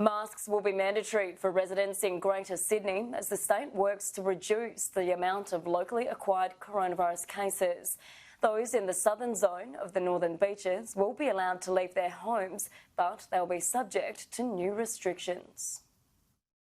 Masks will be mandatory for residents in Greater Sydney as the state works to reduce the amount of locally acquired coronavirus cases. Those in the southern zone of the northern beaches will be allowed to leave their homes, but they'll be subject to new restrictions.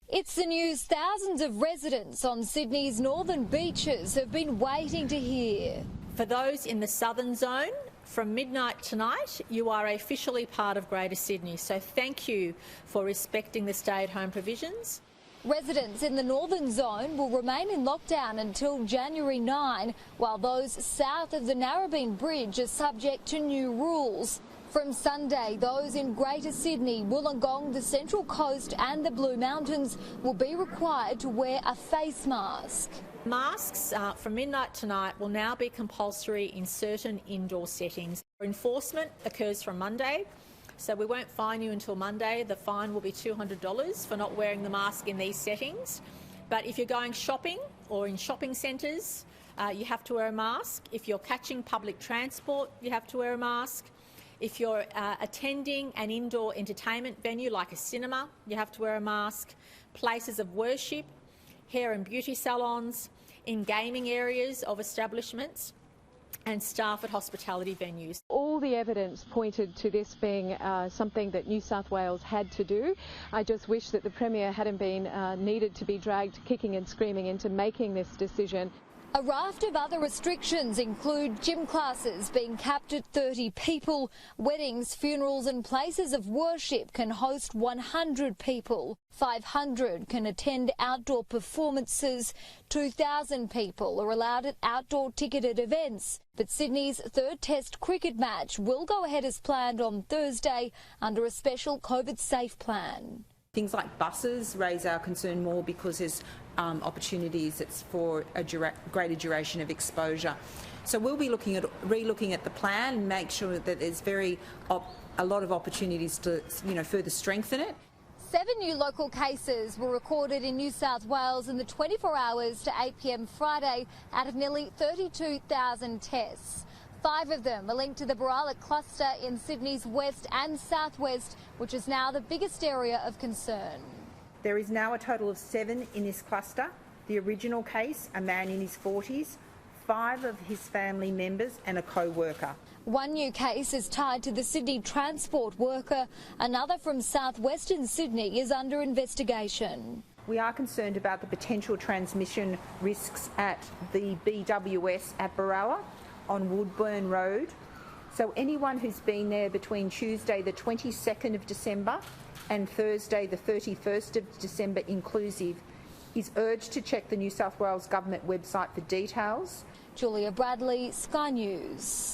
It's the news thousands of residents on Sydney's northern beaches have been waiting to hear. For those in the southern zone, from midnight tonight, you are officially part of Greater Sydney, so thank you for respecting the stay-at-home provisions. Residents in the northern zone will remain in lockdown until January 9, while those south of the Narrabeen Bridge are subject to new rules. From Sunday, those in Greater Sydney, Wollongong, the Central Coast and the Blue Mountains will be required to wear a face mask. Masks from midnight tonight will now be compulsory in certain indoor settings. Enforcement occurs from Monday, so we won't fine you until Monday. The fine will be $200 for not wearing the mask in these settings. But if you're going shopping or in shopping centres, you have to wear a mask. If you're catching public transport, you have to wear a mask. If you're attending an indoor entertainment venue like a cinema, you have to wear a mask. Places of worship, hair and beauty salons, in gaming areas of establishments and staff at hospitality venues. All the evidence pointed to this being something that New South Wales had to do. I just wish that the Premier hadn't been needed to be dragged kicking and screaming into making this decision. A raft of other restrictions include gym classes being capped at 30 people. Weddings, funerals and places of worship can host 100 people. 500 can attend outdoor performances. 2,000 people are allowed at outdoor ticketed events. But Sydney's third Test cricket match will go ahead as planned on Thursday under a special COVID-safe plan. Things like buses raise our concern more because there's opportunities for a greater duration of exposure. So we'll be re-looking at the plan and make sure that there's a lot of opportunities to further strengthen it. 7 new local cases were recorded in New South Wales in the 24 hours to 8 p.m. Friday out of nearly 32,000 tests. 5 of them are linked to the Berejiklian cluster in Sydney's west and southwest, which is now the biggest area of concern. There is now a total of 7 in this cluster. The original case, a man in his 40s, 5 of his family members and a co-worker. 1 new case is tied to the Sydney transport worker. Another from southwestern Sydney is under investigation. We are concerned about the potential transmission risks at the BWS at Berejiklian on Woodburn Road. So anyone who's been there between Tuesday the 22nd of December and Thursday the 31st of December inclusive is urged to check the New South Wales Government website for details. Julia Bradley, Sky News.